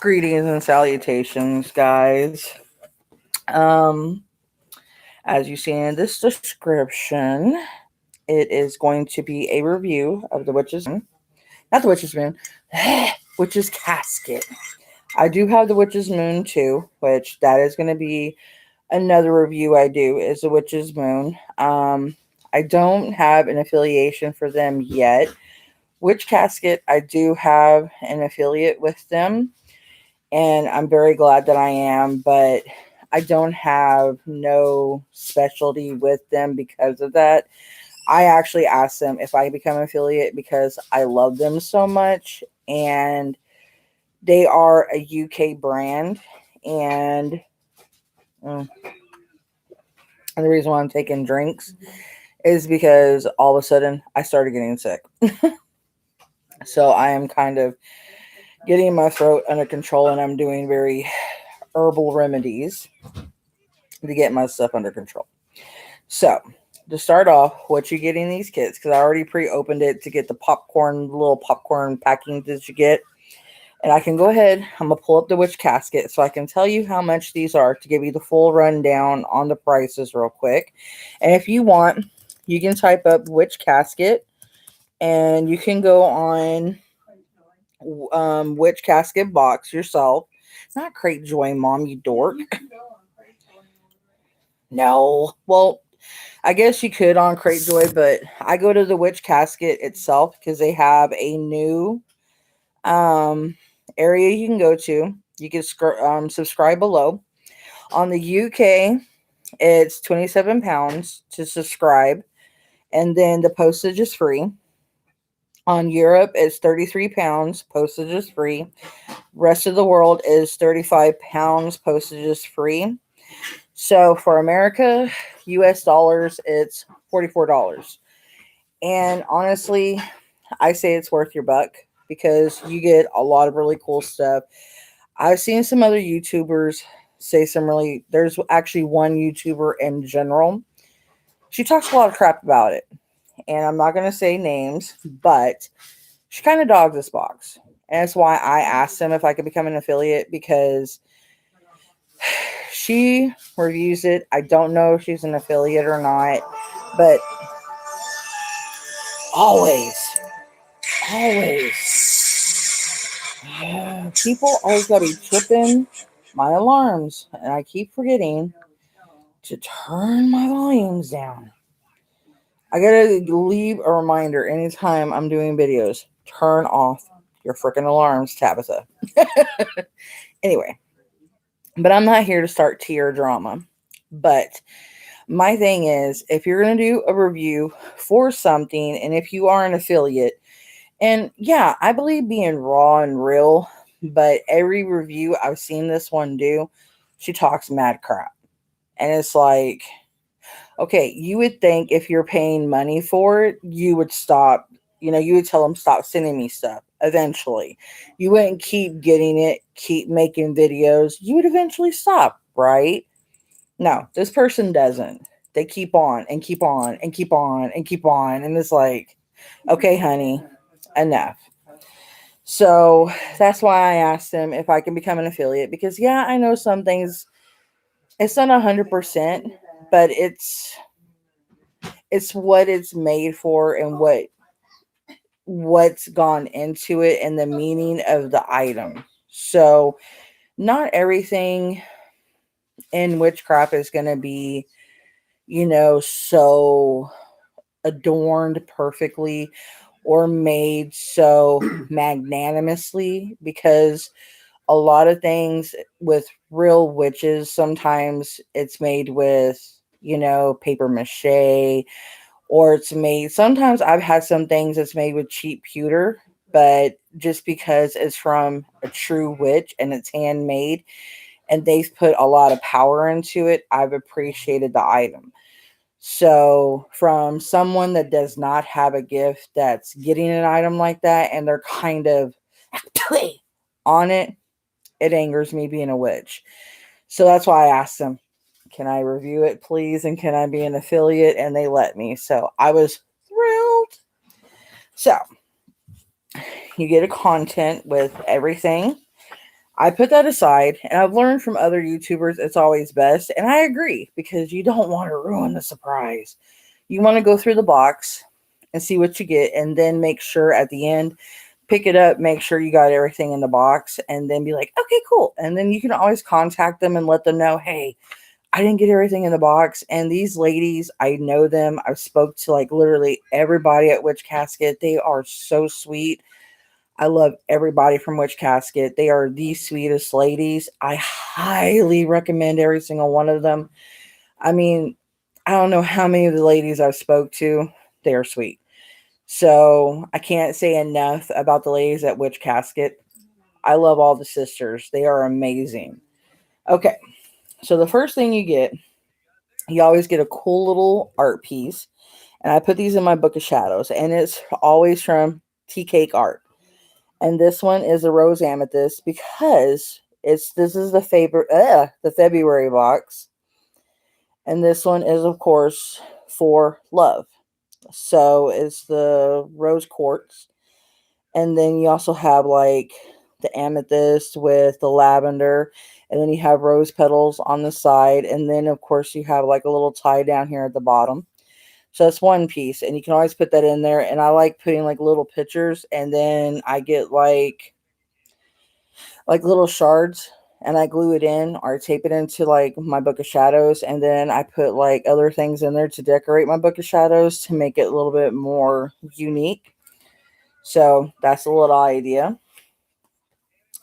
Greetings and salutations, guys. Um, as you see in this description, it is going to be a review of the Witch's Moon. Not the Witch's Moon, Witch's Casket. I do have the Witch's Moon too, which that is going to be another review I do is the Witch's Moon. I don't have an affiliation for them yet. Witch Casket, I do have an affiliate with them, and I'm very glad that I am, but I don't have no specialty with them because of that. I actually asked them if I become an affiliate because I love them so much, and they are a UK brand, and the reason why I'm taking drinks is because all of a sudden I started getting sick. So I am kind of getting my throat under control, and I'm doing very herbal remedies to get my stuff under control. So, to start off, what you get in these kits, because I already pre-opened it to get the little popcorn packing that you get. And I can go ahead, I'm going to pull up the Witch Casket so I can tell you how much these are to give you the full rundown on the prices real quick. And if you want, you can type up Witch Casket and you can go on Witch Casket box yourself. Not Crate Joy, Mom, you dork. No. Well, I guess you could on Crate Joy, but I go to the Witch Casket itself because they have a new area you can go to. You can subscribe below. On the UK, it's £27 to subscribe, and then the postage is free. On Europe, it's £33, postage is free. Rest of the world is £35, postage is free. So for America, US dollars, it's $44. And honestly, I say it's worth your buck because you get a lot of really cool stuff. I've seen some other YouTubers say there's actually one YouTuber in general. She talks a lot of crap about it. And I'm not going to say names, but she kind of dogs this box. And that's why I asked them if I could become an affiliate because she reviews it. I don't know if she's an affiliate or not, but always, people always got to be tripping my alarms, and I keep forgetting to turn my volumes down. I gotta leave a reminder anytime I'm doing videos. Turn off your freaking alarms, Tabitha. Anyway, but I'm not here to start tear drama. But my thing is, if you're going to do a review for something, and if you are an affiliate, and yeah, I believe being raw and real, but every review I've seen this one do, she talks mad crap. And it's like, okay, you would think if you're paying money for it, you would stop, you would tell them stop sending me stuff eventually. You wouldn't keep getting it, keep making videos. You would eventually stop, right? No, this person doesn't. They keep on and keep on and keep on and keep on. And it's like, okay, honey, enough. So that's why I asked them if I can become an affiliate because, yeah, I know some things, it's not 100%, but it's what it's made for and what's gone into it and the meaning of the item. So not everything in witchcraft is going to be, so adorned perfectly or made so magnanimously, because a lot of things with real witches, sometimes it's made with, paper mache, or sometimes I've had some things that's made with cheap pewter, but just because it's from a true witch and it's handmade and they've put a lot of power into it, I've appreciated the item. So from someone that does not have a gift that's getting an item like that and they're kind of on it, it angers me being a witch. So that's why I asked them, can I review it, please? And can I be an affiliate? And they let me. So I was thrilled. So you get a content with everything. I put that aside, and I've learned from other YouTubers it's always best, and I agree because you don't want to ruin the surprise. You want to go through the box and see what you get, and then make sure at the end, pick it up, make sure you got everything in the box, and then be like, okay, cool. And then you can always contact them and let them know, hey, I didn't get everything in the box. And these ladies, I know them. I've spoke to like literally everybody at Witch Casket. They are so sweet. I love everybody from Witch Casket. They are the sweetest ladies. I highly recommend every single one of them. I mean, I don't know how many of the ladies I've spoke to. They are sweet. So I can't say enough about the ladies at Witch Casket. I love all the sisters. They are amazing. Okay, so the first thing you always get a cool little art piece. And I put these in my book of shadows. And it's always from Tea Cake Art. And this one is a rose amethyst because this is the February box. And this one is, of course, for love. So it's the rose quartz. And then you also have like the amethyst with the lavender. And then you have rose petals on the side. And then, of course, you have like a little tie down here at the bottom. So that's one piece. And you can always put that in there. And I like putting like little pictures. And then I get like little shards and I glue it in or tape it into like my book of shadows, and then I put like other things in there to decorate my book of shadows to make it a little bit more unique. So that's a little idea.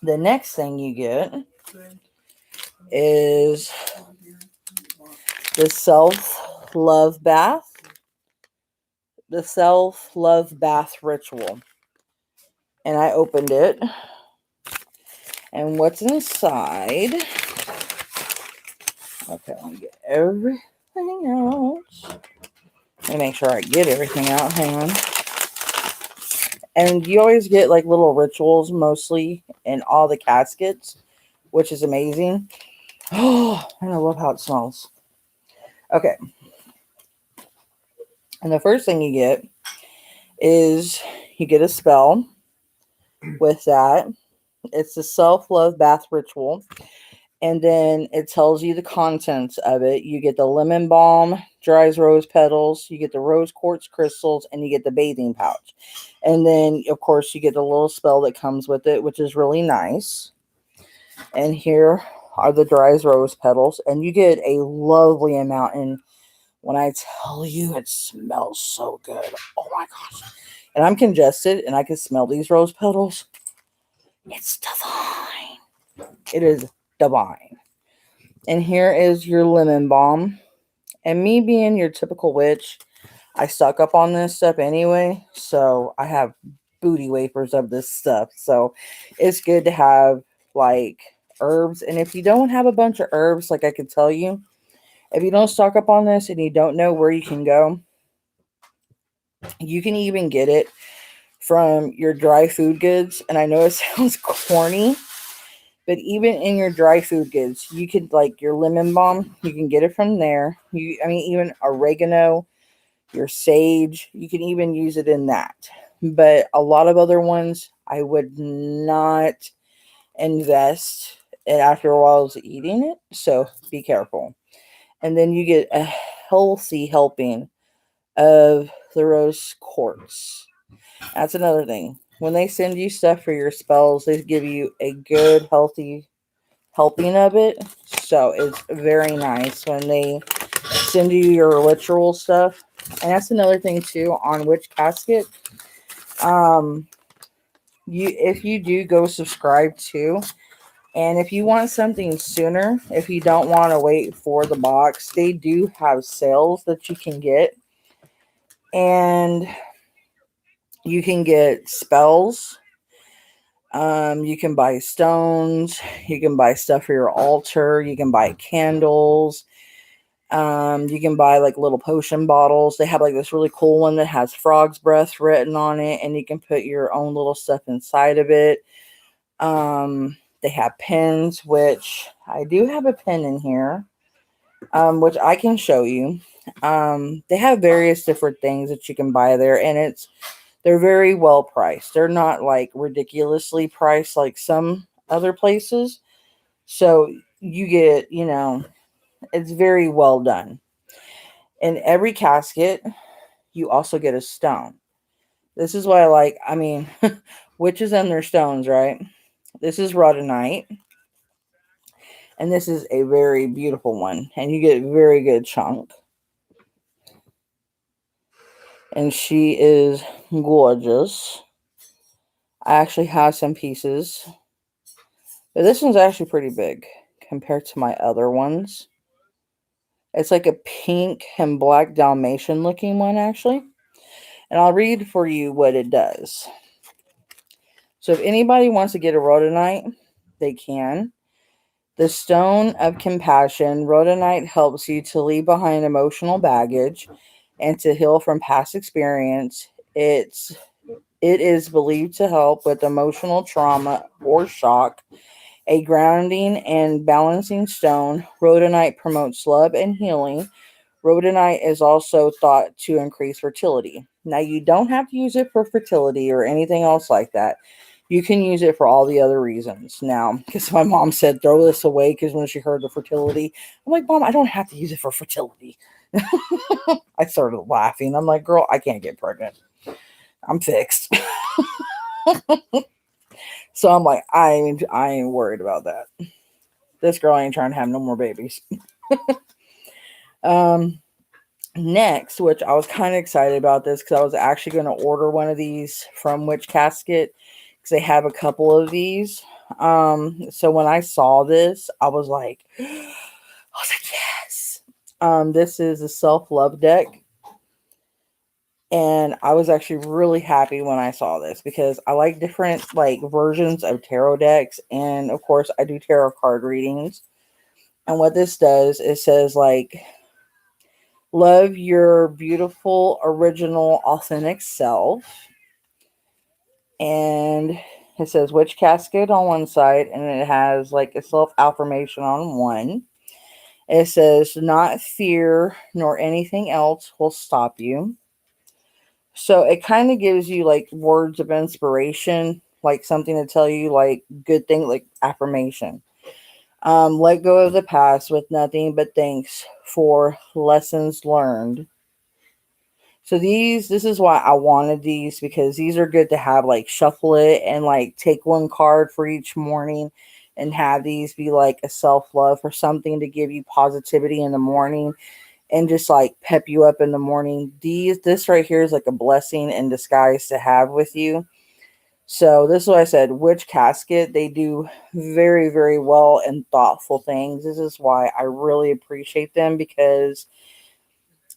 The next thing you get is the self-love bath. The self-love bath ritual. And I opened it. And what's inside? Okay, let me get everything out. Let me make sure I get everything out. Hang on. And you always get like little rituals mostly in all the caskets, which is amazing. Oh, and I love how it smells. Okay. And the first thing you get is you get a spell with that. It's the self-love bath ritual. And then it tells you the contents of it. You get the lemon balm, dries rose petals, you get the rose quartz crystals, and you get the bathing pouch. And then, of course, you get the little spell that comes with it, which is really nice. And here are the dries rose petals. And you get a lovely amount. And when I tell you, it smells so good. Oh my gosh. And I'm congested, and I can smell these rose petals. It's divine. It is divine. And here is your lemon balm. And me being your typical witch, I stock up on this stuff anyway. So I have booty wafers of this stuff. So it's good to have like herbs. And if you don't have a bunch of herbs, like I can tell you, if you don't stock up on this and you don't know where you can go, you can even get it from your dry food goods. And I know it sounds corny, but even in your dry food goods, you could like your lemon balm, you can get it from there. Even oregano, your sage, you can even use it in that. But a lot of other ones, I would not invest it after a while of eating it. So be careful. And then you get a healthy helping of the rose quartz. That's another thing. When they send you stuff for your spells, they give you a good, healthy helping of it. So it's very nice when they send you your ritual stuff. And that's another thing too on Witch Casket. If you do go subscribe to, and if you want something sooner, if you don't want to wait for the box, they do have sales that you can get. And you can get spells. You can buy stones. You can buy stuff for your altar. You can buy candles. You can buy like little potion bottles. They have like this really cool one that has frog's breath written on it, and you can put your own little stuff inside of it. They have pens, which I do have a pen in here, which I can show you. They have various different things that you can buy there, and they're very well priced. They're not like ridiculously priced like some other places. So you get, it's very well done. In every casket, you also get a stone. This is what I like. I mean, witches and their stones, right? This is rhodonite, and this is a very beautiful one, and you get a very good chunk. And she is gorgeous. I actually have some pieces, but this one's actually pretty big compared to my other ones. It's like a pink and black Dalmatian looking one, actually. And I'll read for you what it does. So if anybody wants to get a rhodonite, they can. The stone of compassion, rhodonite helps you to leave behind emotional baggage and to heal from past experience. It is believed to help with emotional trauma or shock. A grounding and balancing stone, rhodonite promotes love and healing. Rhodonite is also thought to increase fertility. Now, you don't have to use it for fertility or anything else like that. You can use it for all the other reasons. Now, because my mom said throw this away because when she heard the fertility, I'm like, Mom, I don't have to use it for fertility. I started laughing. I'm like, girl, I can't get pregnant. I'm fixed. So I'm like, I ain't worried about that. This girl ain't trying to have no more babies. Next, which I was kind of excited about this because I was actually going to order one of these from Witch Casket because they have a couple of these. So when I saw this, I was like, yes. This is a self-love deck. And I was actually really happy when I saw this because I like different like versions of tarot decks. And of course, I do tarot card readings. And what this does, it says like, love your beautiful, original, authentic self. And it says Witch Casket on one side, and it has like a self affirmation on one. It says, not fear nor anything else will stop you. So it kind of gives you like words of inspiration, like something to tell you, like good thing, like affirmation. Let go of the past with nothing but thanks for lessons learned. So this is why I wanted these because these are good to have like shuffle it and like take one card for each morning and have these be like a self-love or something to give you positivity in the morning and just like pep you up in the morning. This right here is like a blessing in disguise to have with you. So this is what I said, Witch Casket, they do very, very well and thoughtful things. This is why I really appreciate them because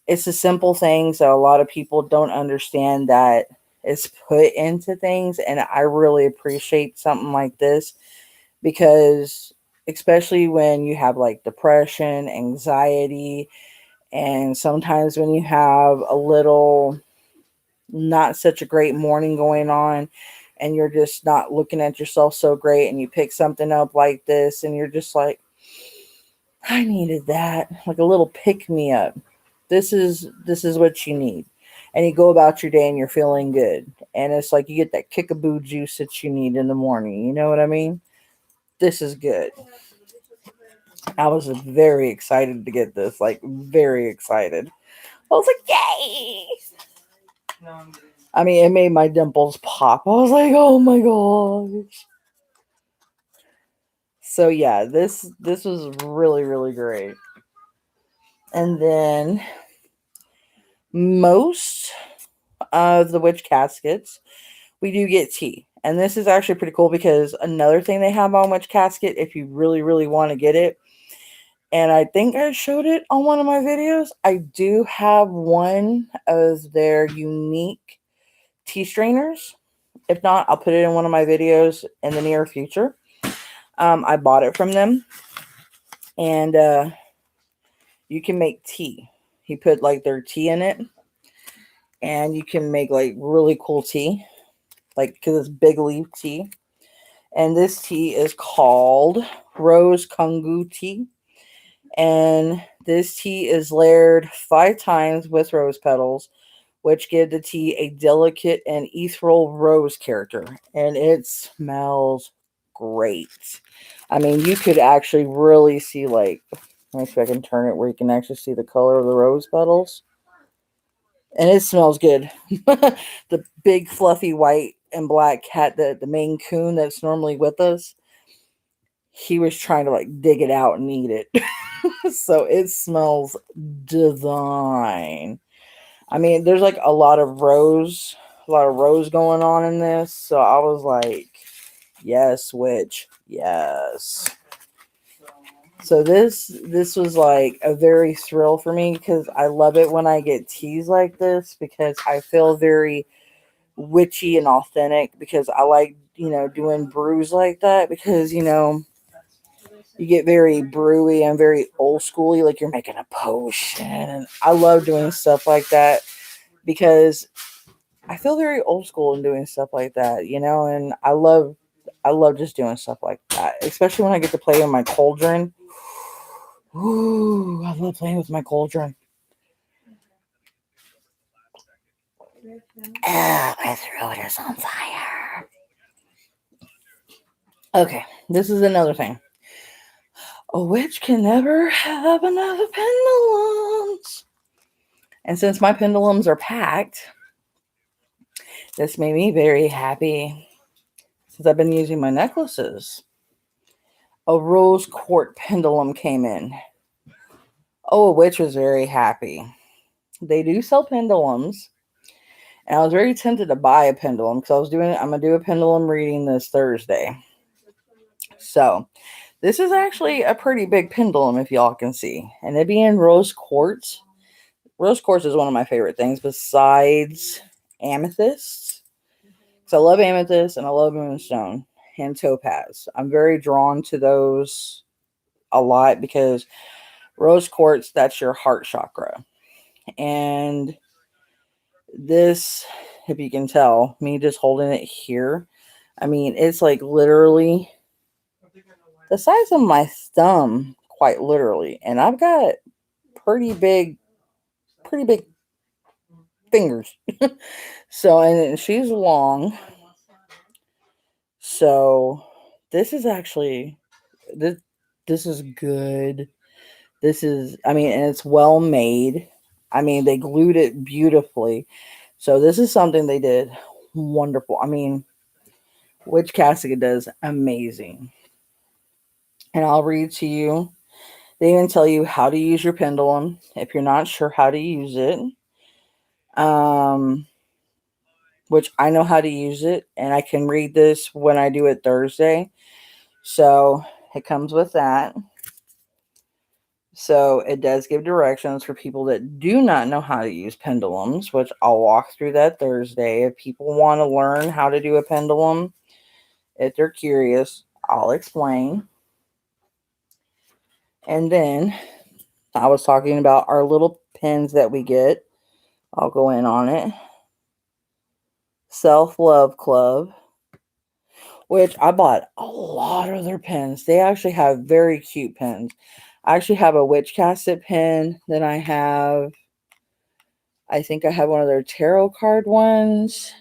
it's the simple things that a lot of people don't understand that is put into things. And I really appreciate something like this because especially when you have like depression, anxiety, and sometimes when you have a little not such a great morning going on and you're just not looking at yourself so great and you pick something up like this and you're just like, I needed that, like a little pick me up. This is what you need. And you go about your day and you're feeling good. And it's like you get that kickaboo juice that you need in the morning. You know what I mean? This is good. I was very excited to get this, like very excited. I was like, yay! I mean, it made my dimples pop. I was like, oh my gosh. So yeah, this was really, really great. And then most of the witch caskets, we do get tea. And this is actually pretty cool because another thing they have on Witch Casket, if you really, really want to get it, and I think I showed it on one of my videos, I do have one of their unique tea strainers. If not, I'll put it in one of my videos in the near future. I bought it from them. And you can make tea. You put like their tea in it. And you can make like really cool tea. Like, because it's big leaf tea. And this tea is called Rose Kungu tea. And this tea is layered 5 times with rose petals, which give the tea a delicate and ethereal rose character. And it smells great. I mean, you could actually really see, like, let me see if I can turn it where you can actually see the color of the rose petals. And it smells good. The big fluffy white and black cat, the Maine Coon that's normally with us, he was trying to like dig it out and eat it. So it smells divine. I mean, there's like a lot of rose going on in this. So I was like, yes, witch, yes. So this was like a very thrill for me because I love it when I get teas like this because I feel very witchy and authentic because I like, doing brews like that because, you get very brewy and very old schooly, like you're making a potion. And I love doing stuff like that because I feel very old school in doing stuff like that, and I love just doing stuff like that, especially when I get to play with my cauldron. Ooh, I love playing with my cauldron. Ah, my throat is on fire. Okay, this is another thing. A witch can never have enough pendulums. And since my pendulums are packed, this made me very happy since I've been using my necklaces. A rose quartz pendulum came in. Oh, a witch was very happy. They do sell pendulums. And I was very tempted to buy a pendulum because I'm going to do a pendulum reading this Thursday. So, this is actually a pretty big pendulum if y'all can see. And it being rose quartz. Rose quartz is one of my favorite things besides amethyst. So I love amethyst and I love moonstone and topaz. I'm very drawn to those a lot because rose quartz, that's your heart chakra. And this, if you can tell, me just holding it here, I mean, it's like literally the size of my thumb, quite literally. And I've got pretty big fingers. So, and she's long. So, this is actually this this is good. This is, I mean, and it's well made. I mean, they glued it beautifully. So this is something they did wonderful. I mean, which Casket does amazing. And I'll read to you. They even tell you how to use your pendulum if you're not sure how to use it. Um, which I know how to use it, and I can read this when I do it Thursday. So it comes with that. So it does give directions for people that do not know how to use pendulums, which I'll walk through that Thursday. If people want to learn how to do a pendulum, if they're curious, I'll explain. And then I was talking about our little pins that we get. I'll go in on it. Self Love Club, which I bought a lot of their pins. They actually have very cute pins. I actually have a Witch Casket pin. Then I think I have one of their tarot card ones.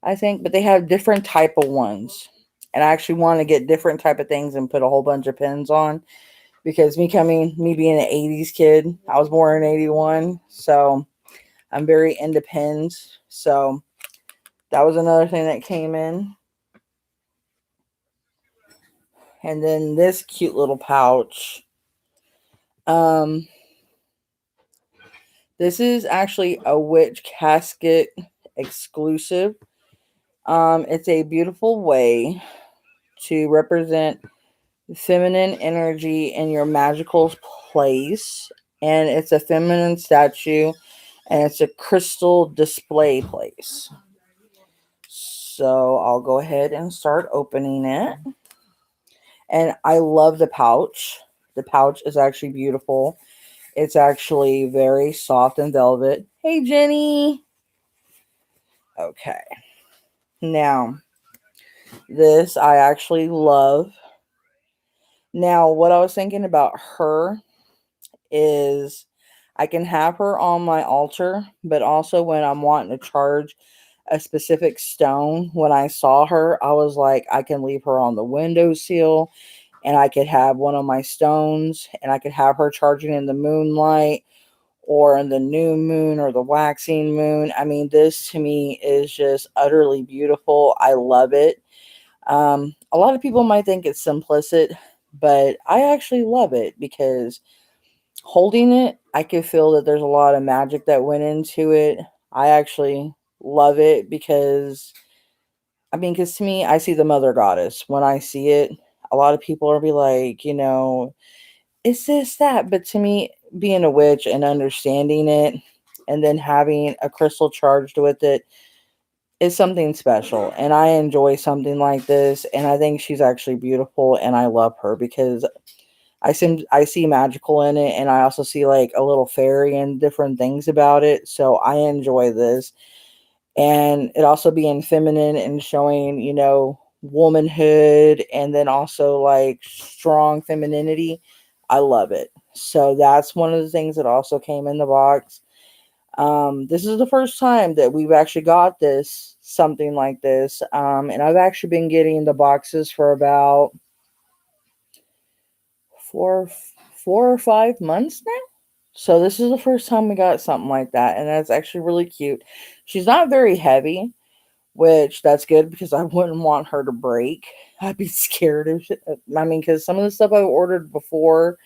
I think, but they have different type of ones. And I actually want to get different type of things and put a whole bunch of pins on because me being an 80s kid, I was born in 81. So I'm very into pins. So that was another thing that came in. And then this cute little pouch. This is actually a Witch Casket exclusive. It's a beautiful way to represent feminine energy in your magical place. And it's a feminine statue and it's a crystal display place. So I'll go ahead and start opening it. And I love the pouch. The pouch is actually beautiful. It's actually very soft and velvet. Hey, Jenny. Okay. Now, this I actually love. Now, what I was thinking about her is I can have her on my altar, but also when I'm wanting to charge a specific stone. When I saw her, I was like, I can leave her on the windowsill, and I could have one of my stones, and I could have her charging in the moonlight or in the new moon or the waxing moon. I mean, this to me is just utterly beautiful. I love it. A lot of people might think it's simplistic, but I actually love it because holding it, I can feel that there's a lot of magic that went into it. I actually love it because, I mean, because to me, I see the mother goddess when I see it. A lot of people are be like, it's this, that. But to me, being a witch and understanding it and then having a crystal charged with it is something special. And I enjoy something like this. And I think she's actually beautiful. And I love her because I see magical in it, and I also see like a little fairy and different things about it. So I enjoy this, and it also being feminine and showing womanhood, and then also like strong femininity. I love it. So that's one of the things that also came in the box. This is the first time that we've actually got this something like this, and I've actually been getting the boxes for about four four or 5 months now. So this is the first time we got something like that, and that's actually really cute. She's not very heavy, which that's good because I wouldn't want her to break. I'd be scared of shit. I mean, because some of the stuff I've ordered before,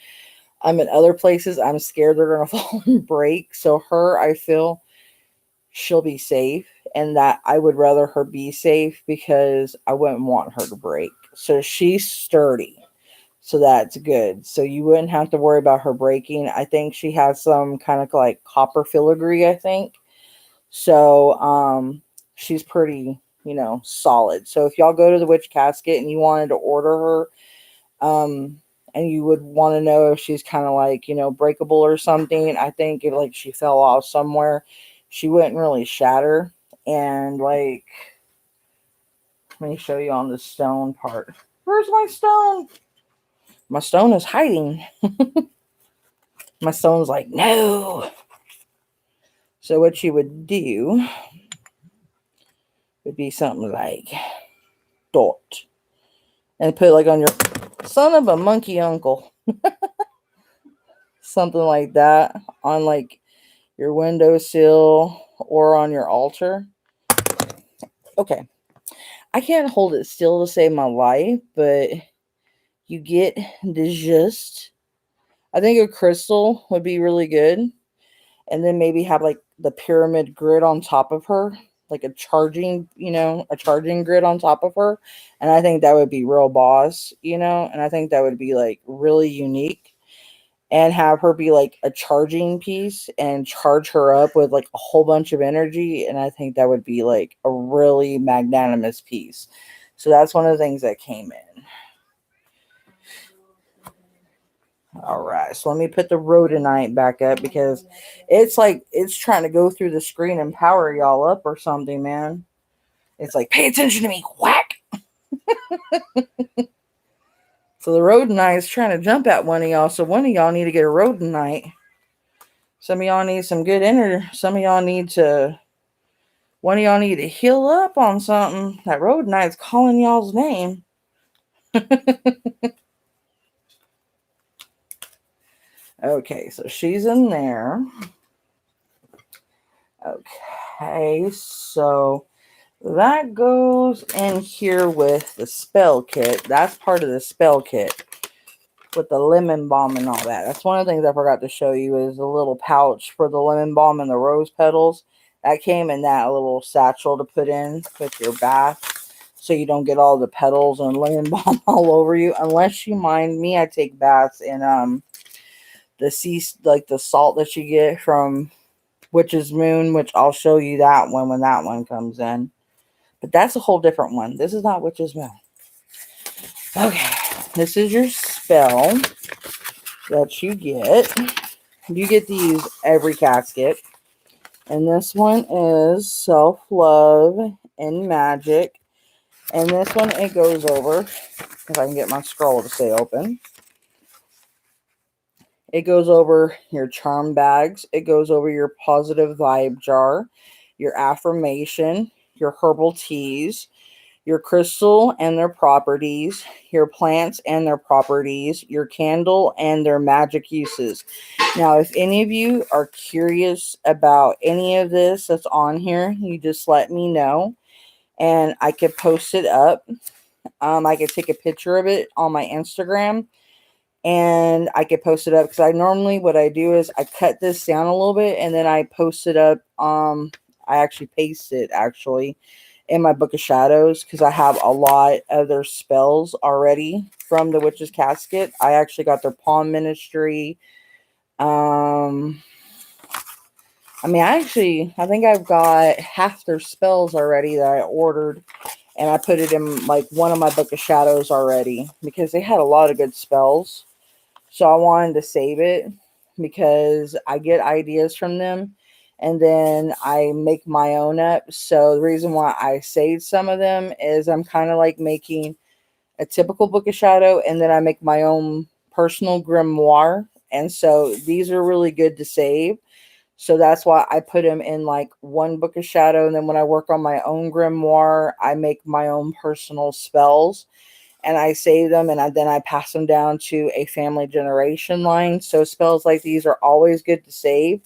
I'm in other places, I'm scared they're gonna fall and break. So her, I feel she'll be safe, and that I would rather her be safe because I wouldn't want her to break. So she's sturdy. So that's good. So you wouldn't have to worry about her breaking. I think she has some kind of like copper filigree, I think. So she's pretty, solid. So if y'all go to the Witch Casket and you wanted to order her, and you would want to know if she's kind of like, breakable or something, I think if like she fell off somewhere, she wouldn't really shatter. And like, let me show you on the stone part. Where's my stone? My stone is hiding. My stone's like, no. So what you would do would be something like dot. And put like on your son of a monkey uncle. Something like that. On like your windowsill or on your altar. Okay. I can't hold it still to save my life, but you get the gist. I think a crystal would be really good. And then maybe have like the pyramid grid on top of her, like a charging grid on top of her. And I think that would be real boss, and I think that would be like really unique. And have her be like a charging piece and charge her up with like a whole bunch of energy. And I think that would be like a really magnanimous piece. So that's one of the things that came in. All right, so let me put the rhodonite back up because it's like it's trying to go through the screen and power y'all up or something, man. It's like, pay attention to me, whack. So the rhodonite is trying to jump at one of y'all. So one of y'all need to get a rhodonite. Some of y'all need some good energy. One of y'all need to heal up on something. That rhodonite's calling y'all's name. Okay, so she's in there. Okay, so that goes in here with the spell kit. That's part of the spell kit with the lemon balm and all that. That's one of the things I forgot to show you is the little pouch for the lemon balm and the rose petals. That came in that little satchel to put in with your bath so you don't get all the petals and lemon balm all over you. Unless you mind me, I take baths in the sea, like the salt that you get from Witch's Moon, which I'll show you that one when that one comes in. But that's a whole different one. This is not Witch's Moon. Okay, this is your spell that you get. You get to use every casket. And this one is self-love and magic. And this one, it goes over, if I can get my scroll to stay open. It goes over your charm bags. It goes over your positive vibe jar, your affirmation, your herbal teas, your crystal and their properties, your plants and their properties, your candle and their magic uses. Now, if any of you are curious about any of this that's on here, you just let me know and I could post it up. I could take a picture of it on my Instagram and I could post it up because I normally what I do is I cut this down a little bit and then I post it up. I actually paste it actually in my book of shadows because I have a lot of their spells already from the witch's casket. I actually got their palm ministry. I think I've got half their spells already that I ordered, and I put it in like one of my book of shadows already because they had a lot of good spells. So I wanted to save it because I get ideas from them and then I make my own up. So the reason why I saved some of them is I'm kind of like making a typical book of shadow and then I make my own personal grimoire. And so these are really good to save. So that's why I put them in like one book of shadow. And then when I work on my own grimoire, I make my own personal spells and I save them and then I pass them down to a family generation line. So spells like these are always good to save.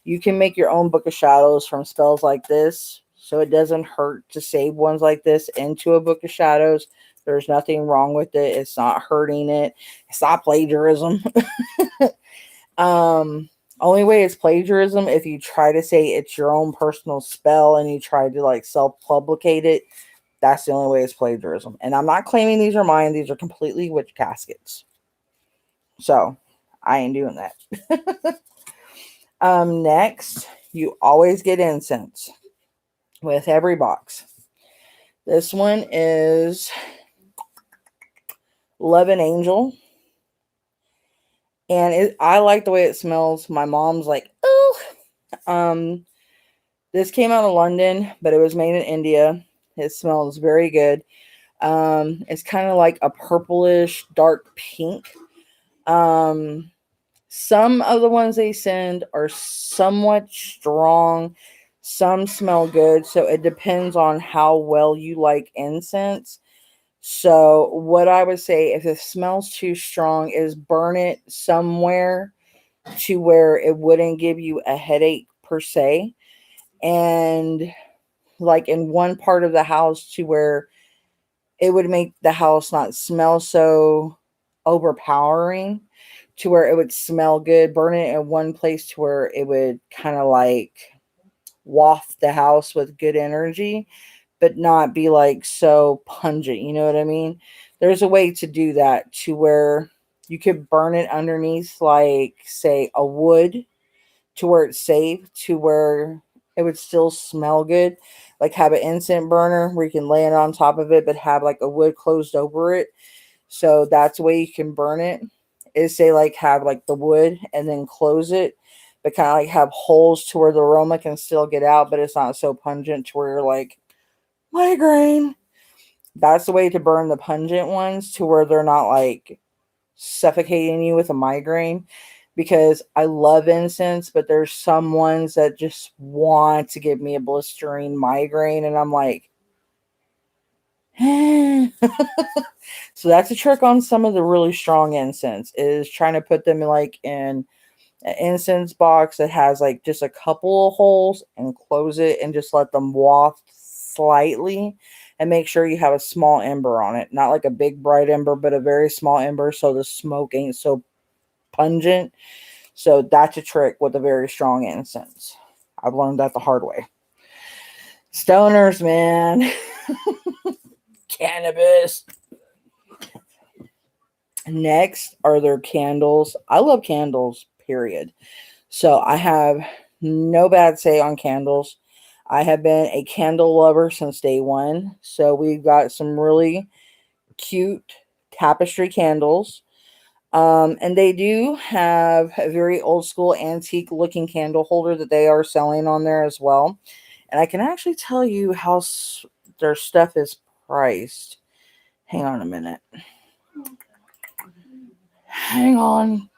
You can make your own book of shadows from spells like this. So it doesn't hurt to save ones like this into a book of shadows. There's nothing wrong with it. It's not hurting it. It's not plagiarism. Only way it's plagiarism if you try to say it's your own personal spell and you try to like self-publicate it. That's the only way it's plagiarism. And I'm not claiming these are mine. These are completely witch caskets. So I ain't doing that. Next, you always get incense with every box. This one is Love and Angel. And I like the way it smells. My mom's like, oh. This came out of London, but it was made in India. It smells very good. It's kind of like a purplish dark pink. Some of the ones they send are somewhat strong. Some smell good. So it depends on how well you like incense. So what I would say if it smells too strong is burn it somewhere to where it wouldn't give you a headache per se. And like in one part of the house to where it would make the house not smell so overpowering to where it would smell good. Burn it in one place to where it would kind of like waft the house with good energy, but not be like so pungent. You know what I mean? There's a way to do that to where you could burn it underneath, like, say, a wood to where it's safe, to where it would still smell good. Like have an incense burner where you can lay it on top of it, but have like a wood closed over it. So that's the way you can burn it. Is say like have like the wood and then close it, but kind of like have holes to where the aroma can still get out, but it's not so pungent to where you're like migraine. That's the way to burn the pungent ones to where they're not like suffocating you with a migraine. Because I love incense, but there's some ones that just want to give me a blistering migraine, and I'm like, so that's a trick on some of the really strong incense is trying to put them like in an incense box that has like just a couple of holes and close it and just let them waft slightly and make sure you have a small ember on it. Not like a big bright ember, but a very small ember so the smoke ain't so pungent. So that's a trick with a very strong incense. I've learned that the hard way. Stoners, man. Cannabis. Next are their candles. I love candles, period. So I have no bad say on candles. I have been a candle lover since day one. So we've got some really cute tapestry candles. And they do have a very old school antique looking candle holder that they are selling on there as well. And I can actually tell you how their stuff is priced. Hang on a minute. Hang on.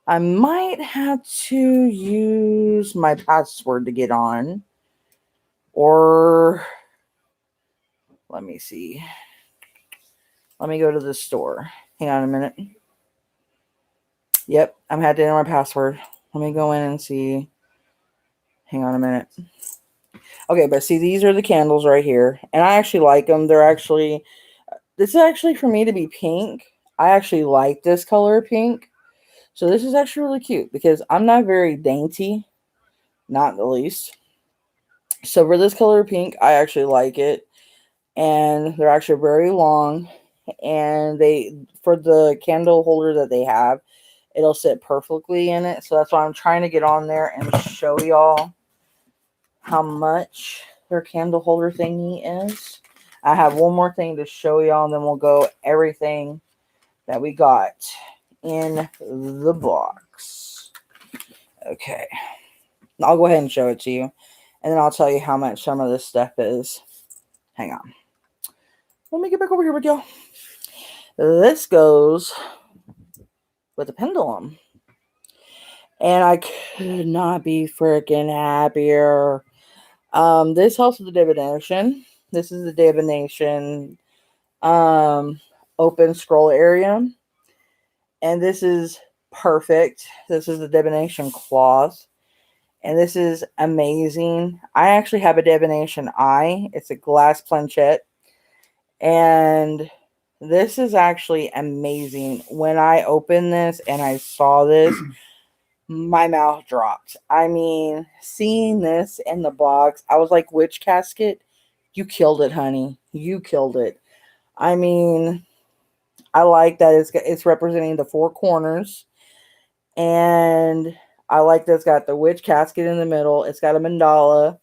I might have to use my password to get on. Or let me see. Let me go to the store. Hang on a minute. Yep, I'm had to enter my password. Let me go in and see. Hang on a minute. Okay, but see, these are the candles right here. And I actually like them. This is actually for me to be pink. I actually like this color pink. So this is actually really cute because I'm not very dainty. Not the least. So for this color pink, I actually like it. And they're actually very long. And for the candle holder that they have, it'll sit perfectly in it. So that's why I'm trying to get on there and show y'all how much their candle holder thingy is. I have one more thing to show y'all, and then we'll go everything that we got in the box. Okay. I'll go ahead and show it to you, and then I'll tell you how much some of this stuff is. Hang on. Let me get back over here with y'all. This goes with a pendulum. And I could not be freaking happier. This helps with the divination. This is the divination open scroll area. And this is perfect. This is the divination cloth. And this is amazing. I actually have a divination eye. It's a glass planchette. And this is actually amazing. When I opened this and I saw this, my mouth dropped. I mean, seeing this in the box, I was like, Witch Casket, you killed it, honey. You killed it. I mean, I like that it's representing the four corners. And I like that it's got the Witch Casket in the middle. It's got a mandala.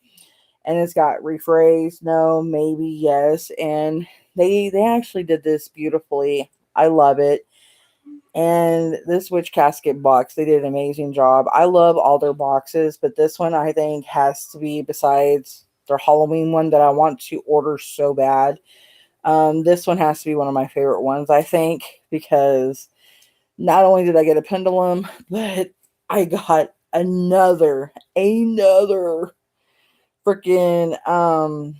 And it's got rephrase, no, maybe, yes. And they actually did this beautifully. I love it. And this Witch Casket box, they did an amazing job. I love all their boxes, but this one I think has to be, besides their Halloween one that I want to order so bad. This one has to be one of my favorite ones, I think, because not only did I get a pendulum, but I got another freaking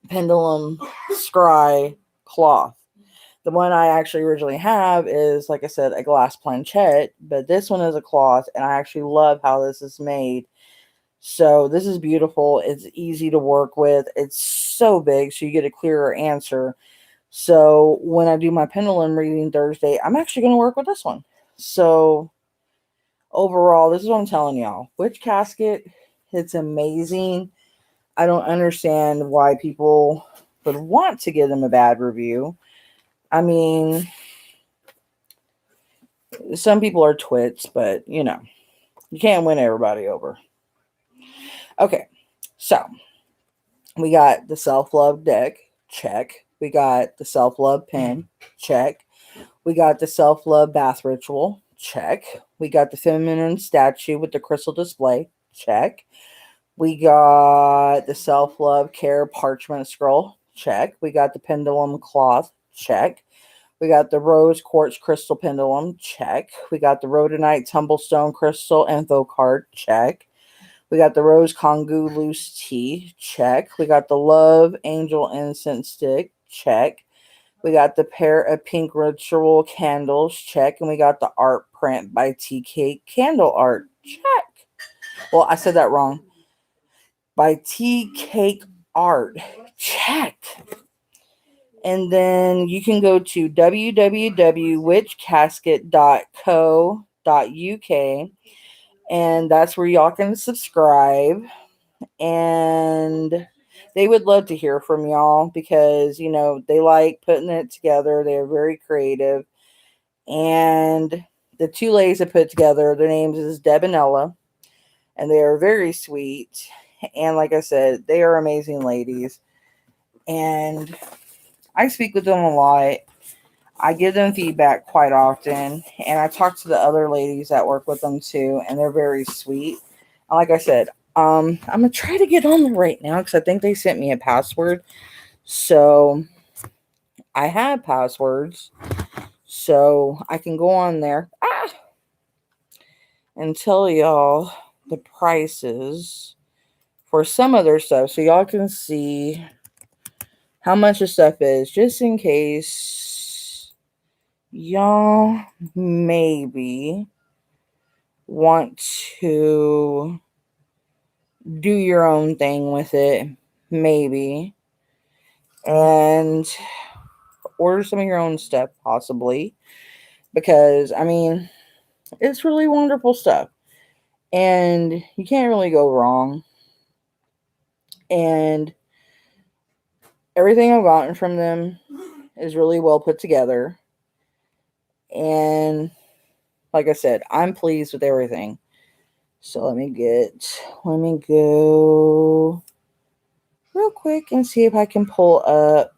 pendulum scry cloth. The one I actually originally have is, like I said, a glass planchette, but this one is a cloth, and I actually love how this is made. So this is beautiful. It's easy to work with. It's so big, so you get a clearer answer. So when I do my pendulum reading Thursday, I'm actually going to work with this one. So overall, this is what I'm telling y'all. Witch Casket, it's amazing. I don't understand why people would want to give them a bad review. I mean, some people are twits, but you know, you can't win everybody over. Okay, so we got the self-love deck, check. We got the self-love pen, check. We got the self-love bath ritual, check. We got the feminine statue with the crystal display, check. We got the self-love care parchment scroll, check. We got the pendulum cloth, check. We got the rose quartz crystal pendulum, check. We got the rhodonite tumblestone crystal info card, check. We got the rose kongu loose tea, check. We got the love angel incense stick, check. We got the pair of pink ritual candles, check. And we got the art print by TK Candle Art, check. Well, I said that wrong. By Tea Cake Art, check. And then you can go to www.witchcasket.co.uk, and that's where y'all can subscribe. And they would love to hear from y'all because, you know, they like putting it together. They're very creative. And the two ladies that put it together, their names is Deb and Ella, and they are very sweet. And like I said, they are amazing ladies. And I speak with them a lot. I give them feedback quite often, and I talk to the other ladies that work with them too, and they're very sweet. And like I said, I'm gonna try to get on there right now because I think they sent me a password. So I have passwords, so I can go on there and tell y'all the prices for some of their stuff so y'all can see how much the stuff is, just in case y'all maybe want to do your own thing with it, maybe, and order some of your own stuff, possibly, because I mean, it's really wonderful stuff, and you can't really go wrong. And everything I've gotten from them is really well put together, and like I said, I'm pleased with everything. So let me go real quick and see if I can pull up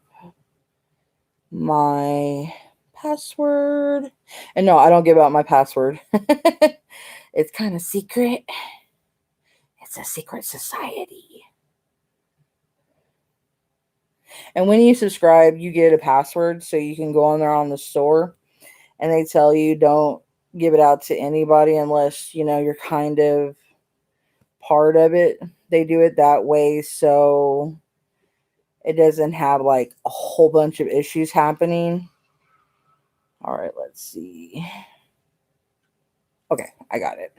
my password. And no, I don't give out my password. It's kind of secret. It's a secret society. And when you subscribe, you get a password so you can go on there on the store, and they tell you don't give it out to anybody unless, you're kind of part of it. They do it that way so it doesn't have like a whole bunch of issues happening. All right, let's see. Okay, I got it.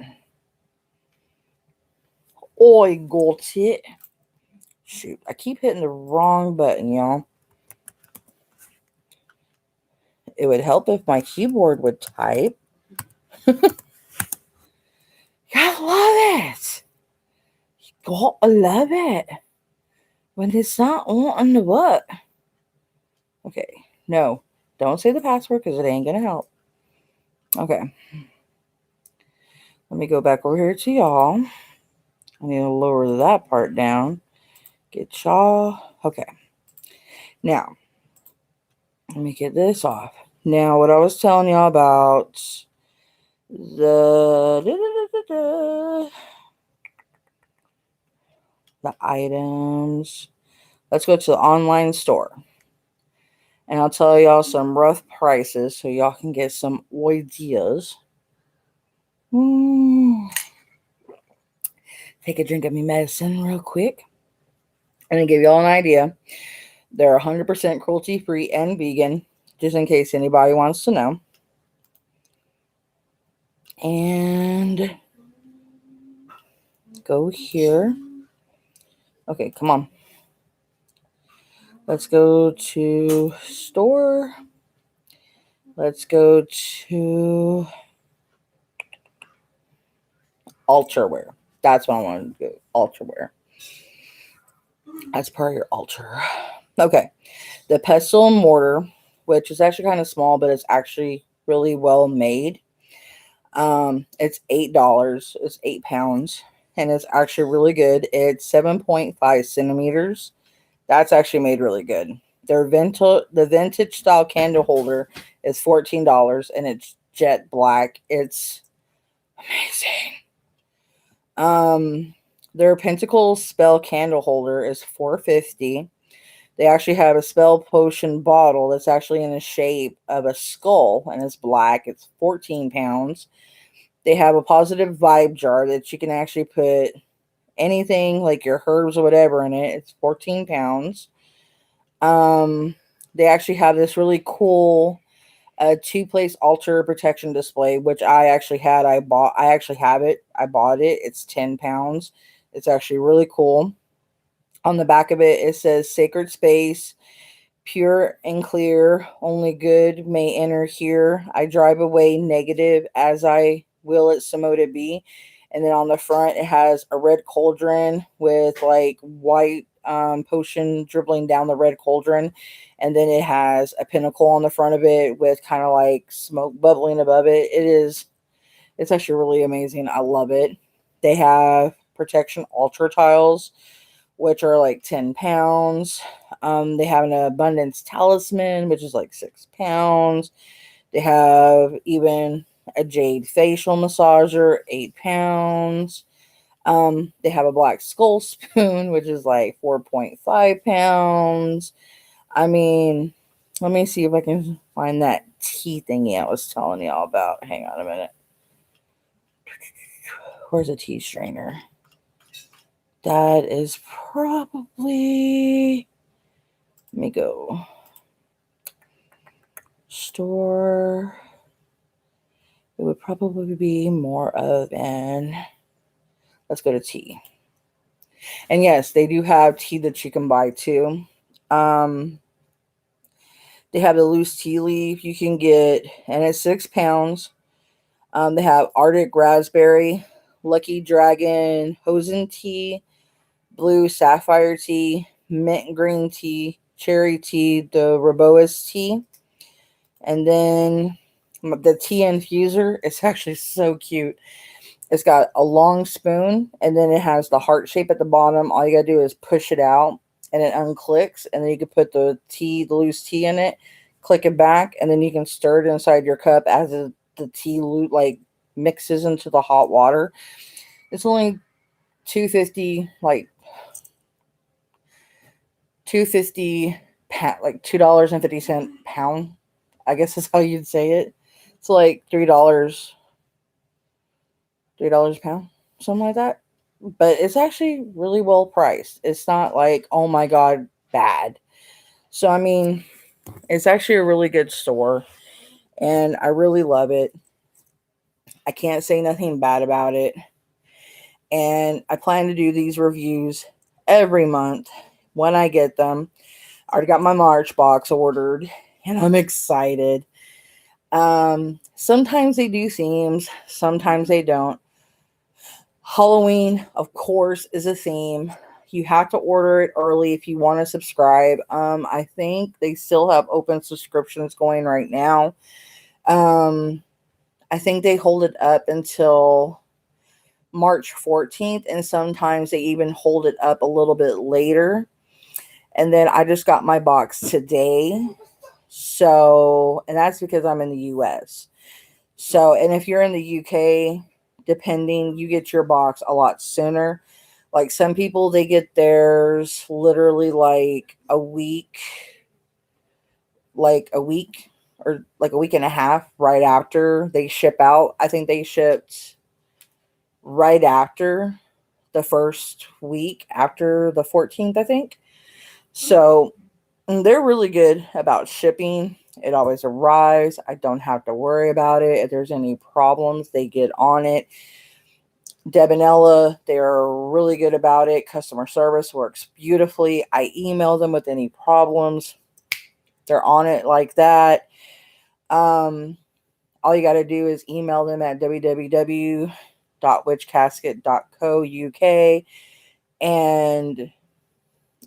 Oh, I got it. Shoot, I keep hitting the wrong button, y'all. It would help if my keyboard would type. I love it. You gotta love it. When it's not on the what? Okay, no. Don't say the password because it ain't gonna help. Okay. Let me go back over here to y'all. I need to lower that part down. Get y'all. Okay. Now, let me get this off. Now, what I was telling y'all about the items. Let's go to the online store. And I'll tell y'all some rough prices so y'all can get some ideas. Take a drink of my medicine real quick. And to give y'all an idea, they're 100% cruelty free and vegan, just in case anybody wants to know. And go here. Okay, come on. Let's go to store. Let's go to ultrawear. That's what I want to do. Ultrawear. That's part of your ultra. Okay. The pestle and mortar, which is actually kind of small, but it's actually really well made. It's $8. It's 8 pounds. And it's actually really good. It's 7.5 centimeters. That's actually made really good. The vintage style candle holder is $14 and it's jet black. It's amazing. Their Pentacle spell candle holder is $4.50. They actually have a spell potion bottle that's actually in the shape of a skull and it's black. It's 14 pounds. They have a positive vibe jar that you can actually put anything like your herbs or whatever in it. It's 14 pounds. They actually have this really cool 2-place altar protection display, which I actually had. I actually have it. I bought it. It's 10 pounds. It's actually really cool. On the back of it, it says sacred space, pure and clear, only good may enter here. I drive away negative as I will it Samoda be. And then on the front, it has a red cauldron with like white potion dribbling down the red cauldron. And then it has a pinnacle on the front of it with kind of like smoke bubbling above it. It's actually really amazing. I love it. They have protection altar tiles, which are like 10 pounds. They have an abundance talisman, which is like 6 pounds. They have even a jade facial massager, 8 pounds. They have a black skull spoon, which is like 4.5 pounds. I mean, let me see if I can find that tea thingy I was telling y'all about. Hang on a minute. Where's a tea strainer? That is probably, let me go. Store. It would probably be more of an, let's go to tea. And yes, they do have tea that you can buy too. Um, they have the loose tea leaf you can get, and it's £6. They have Arctic raspberry, Lucky Dragon, Hosen tea, blue sapphire tea, mint green tea, cherry tea, the Rooibos tea, and then the tea infuser. It's actually so cute. It's got a long spoon, and then it has the heart shape at the bottom. All you gotta do is push it out, and it unclicks, and then you can put the loose tea in it, click it back, and then you can stir it inside your cup as the tea like mixes into the hot water. It's only 250, like 250 like $2.50 pound. I guess is how you'd say it. It's like $3 a pound, something like that. But it's actually really well priced. It's not like, oh my god, bad. So I mean, it's actually a really good store, and I really love it. I can't say nothing bad about it. And I plan to do these reviews every month when I get them. I already got my March box ordered, and I'm excited. Sometimes they do themes, sometimes they don't. Halloween, of course, is a theme. You have to order it early if you want to subscribe. I think they still have open subscriptions going right now. I think they hold it up until March 14th, and sometimes they even hold it up a little bit later. And then I just got my box today. So, and that's because I'm in the US. So, and if you're in the UK, depending, you get your box a lot sooner. Like some people, they get theirs literally like a week or like a week and a half right after they ship out. I think they shipped right after the first week after the 14th, I think. So they're really good about shipping. It always arrives. I don't have to worry about it. If there's any problems, they get on it. Deb and Ella, they're really good about it. Customer service works beautifully. I email them with any problems. They're on it like that. All you got to do is email them at www.witchcasket.co.uk, and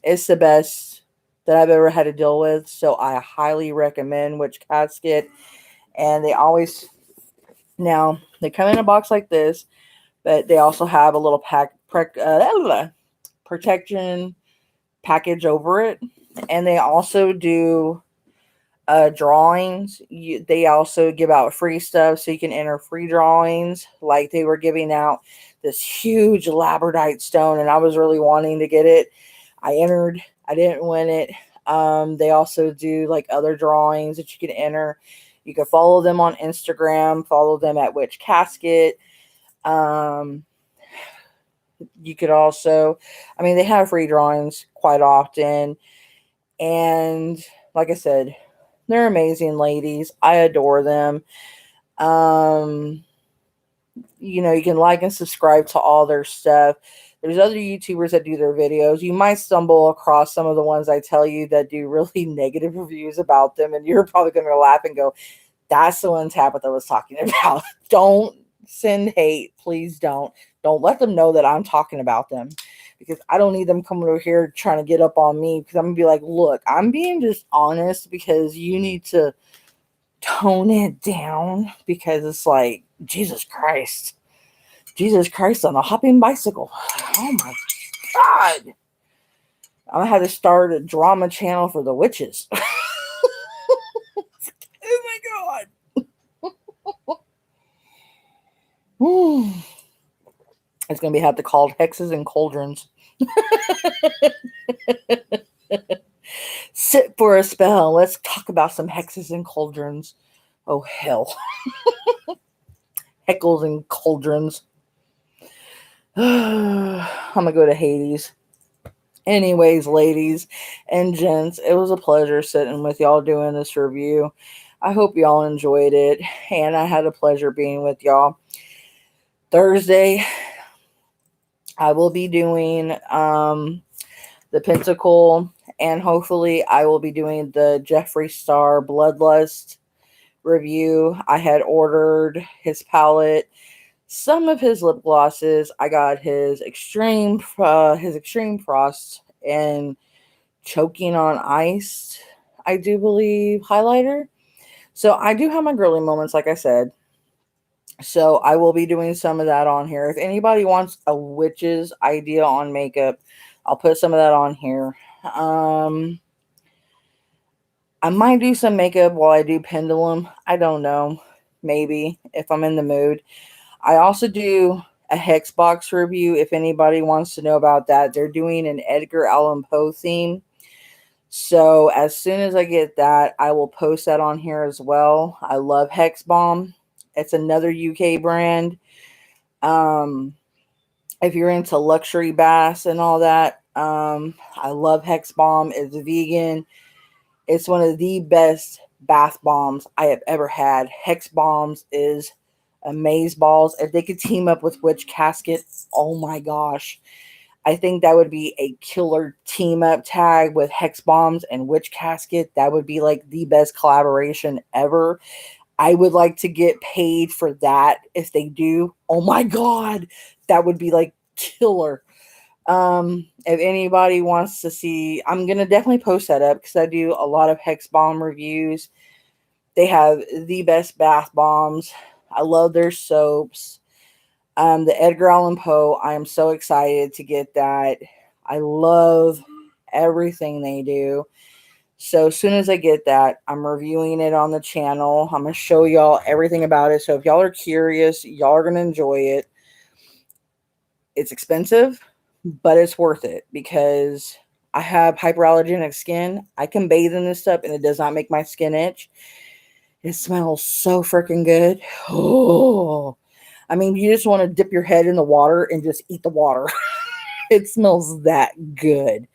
it's the best that I've ever had to deal with. So I highly recommend Witch Casket. And they always, now they come in a box like this, but they also have a little protection package over it. And they also do drawings. They also give out free stuff, so you can enter free drawings. Like they were giving out this huge labradorite stone, and I was really wanting to get it. I entered. I didn't win it. They also do like other drawings that you can enter. You can follow them on Instagram. Follow them at Witch Casket. You could also, I mean, they have free drawings quite often. And like I said, they're amazing ladies. I adore them. You can like and subscribe to all their stuff. There's other YouTubers that do their videos. You might stumble across some of the ones I tell you that do really negative reviews about them, and you're probably going to laugh and go, that's the one Tabitha was talking about. Don't send hate. Please don't. Don't let them know that I'm talking about them, because I don't need them coming over here trying to get up on me, because I'm going to be like, look, I'm being just honest, because you need to tone it down, because it's like, Jesus Christ on a hopping bicycle. Oh my God. I had to start a drama channel for the witches. Oh my God. It's going to have to called Hexes and Cauldrons. Sit for a spell. Let's talk about some hexes and cauldrons. Oh, hell. Heckles and cauldrons. I'm gonna go to Hades. Anyways, ladies and gents, it was a pleasure sitting with y'all doing this review. I hope y'all enjoyed it, and I had a pleasure being with y'all. Thursday, I will be doing the Pentacle, and hopefully, I will be doing the Jeffree Star Bloodlust review. I had ordered his palette, some of his lip glosses. I got his extreme frost and choking on ice, I do believe, highlighter. So I do have my girly moments, like I said. So I will be doing some of that on here. If anybody wants a witch's idea on makeup, I'll put some of that on here. I might do some makeup while I do pendulum. I don't know. Maybe if I'm in the mood. I also do a hex box review if anybody wants to know about that. They're doing an Edgar Allan Poe theme. So as soon as I get that, I will post that on here as well. I love Hex Bomb. It's another UK brand. Um, if you're into luxury baths and all that, I love Hex Bomb. It's vegan. It's one of the best bath bombs I have ever had. Hex Bombs is amaze balls. If they could team up with Witch Casket, oh my gosh. I think that would be a killer team up tag with Hex Bombs and Witch Casket. That would be like the best collaboration ever. I would like to get paid for that if they do. Oh my god, that would be like killer. If anybody wants to see, I'm gonna definitely post that up because I do a lot of Hex Bomb reviews. They have the best bath bombs. I love their soaps. The Edgar Allan Poe, I am so excited to get that. I love everything they do. So as soon as I get that, I'm reviewing it on the channel. I'm going to show y'all everything about it. So if y'all are curious, y'all are going to enjoy it. It's expensive, but it's worth it because I have hyperallergenic skin. I can bathe in this stuff and it does not make my skin itch. It smells so freaking good. Oh, I mean, you just want to dip your head in the water and just eat the water. It smells that good.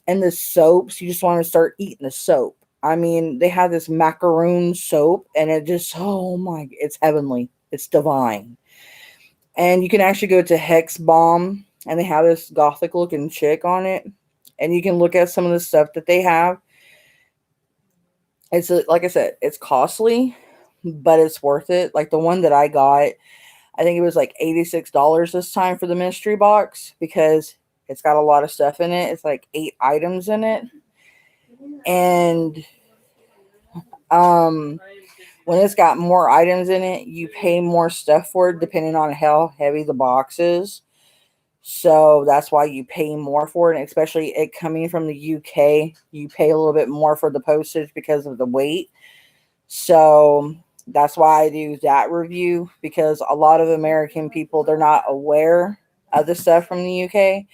And the soaps, you just want to start eating the soap. I mean, they have this macaroon soap and it just, oh my, it's heavenly. It's divine. And you can actually go to Hex Bomb and they have this gothic looking chick on it. And you can look at some of the stuff that they have. It's like I said, it's costly, but it's worth it. Like the one that I got, I think it was like $86 this time for the mystery box because it's got a lot of stuff in it. It's like 8 items in it. And when it's got more items in it, you pay more stuff for it depending on how heavy the box is. So that's why you pay more for it, and especially it coming from the UK, you pay a little bit more for the postage because of the weight. So that's why I do that review because a lot of American people, they're not aware of the stuff from the UK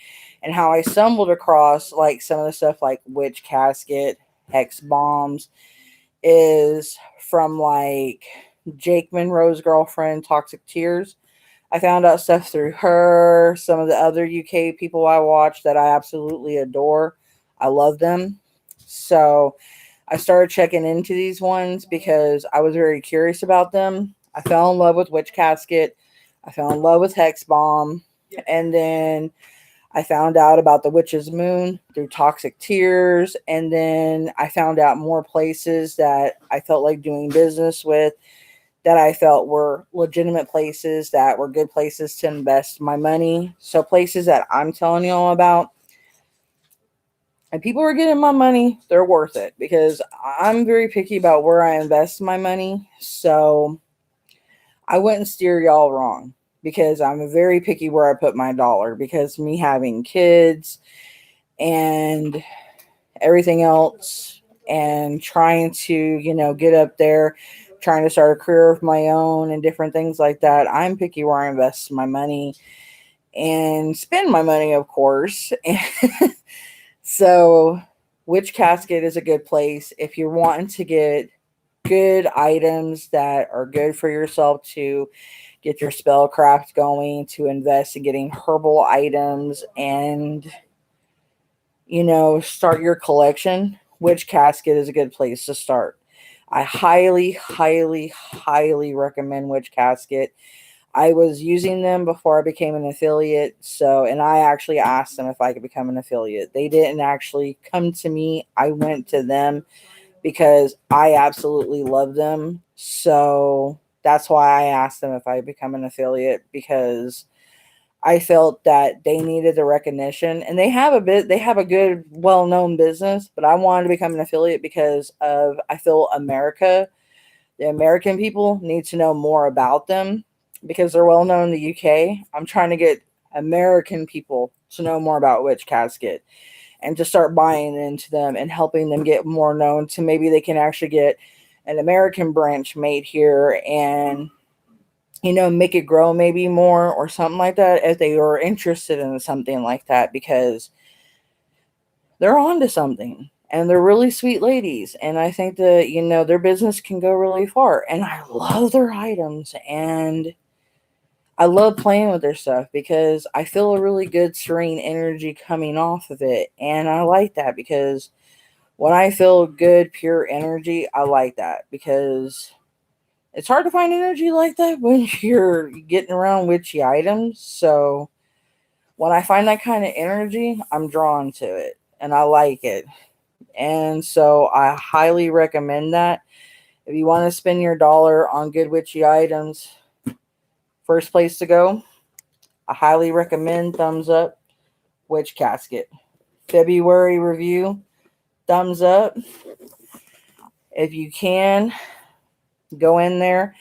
and how I stumbled across like some of the stuff like Witch Casket, Hex Bombs is from like Jake Monroe's girlfriend, Toxic Tears. I found out stuff through her, some of the other UK people I watch that I absolutely adore. I love them. So I started checking into these ones because I was very curious about them. I fell in love with Witch Casket. I fell in love with Hex Bomb. And then I found out about the Witch's Moon through Toxic Tears. And then I found out more places that I felt like doing business with that I felt were legitimate places that were good places to invest my money. So places that I'm telling you all about, and people are getting my money, they're worth it because I'm very picky about where I invest my money. So I wouldn't steer y'all wrong because I'm very picky where I put my dollar because me having kids and everything else and trying to, get up there, trying to start a career of my own and different things like that. I'm picky where I invest my money and spend my money, of course. So Witch Casket is a good place if you're wanting to get good items that are good for yourself to get your spellcraft going, to invest in getting herbal items, and start your collection, Witch Casket is a good place to start. I highly, highly, highly recommend Witch Casket. I was using them before I became an affiliate. And I actually asked them if I could become an affiliate. They didn't actually come to me. I went to them because I absolutely love them. So that's why I asked them if I become an affiliate, because I felt that they needed the recognition, and they have a good, well-known business, but I wanted to become an affiliate because I feel the American people need to know more about them because they're well known in the UK. I'm trying to get American people to know more about Witch Casket and to start buying into them and helping them get more known, to maybe they can actually get an American branch made here and make it grow maybe more or something like that if they are interested in something like that, because they're on to something and they're really sweet ladies. And I think that, their business can go really far. And I love their items and I love playing with their stuff because I feel a really good serene energy coming off of it. And I like that because when I feel good, pure energy, I like that because it's hard to find energy like that when you're getting around witchy items. So when I find that kind of energy, I'm drawn to it and I like it. And so I highly recommend that. If you want to spend your dollar on good witchy items, first place to go, I highly recommend thumbs up, Witch Casket. February review, thumbs up. If you can, go in there.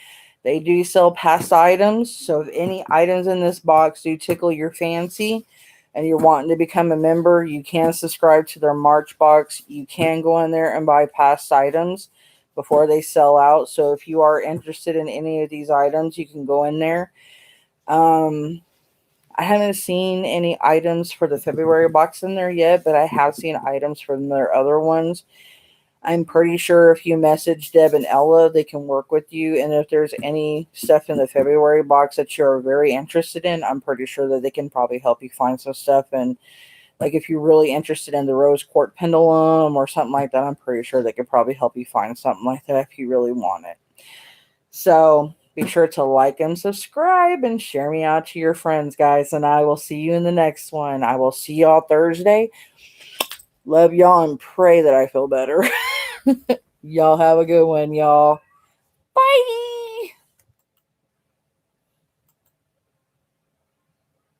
They do sell past items, so if any items in this box do tickle your fancy and you're wanting to become a member, you can subscribe to their March box. You can go in there and buy past items before they sell out. So if you are interested in any of these items, you can go in there. I haven't seen any items for the February box in there yet, but I have seen items from their other ones. I'm pretty sure if you message Deb and Ella, they can work with you. And if there's any stuff in the February box that you're very interested in, I'm pretty sure that they can probably help you find some stuff. And like if you're really interested in the rose quartz pendulum or something like that, I'm pretty sure they could probably help you find something like that if you really want it. So be sure to like and subscribe and share me out to your friends, guys. And I will see you in the next one. I will see y'all Thursday. Love y'all and pray that I feel better. Y'all have a good one, y'all. Bye.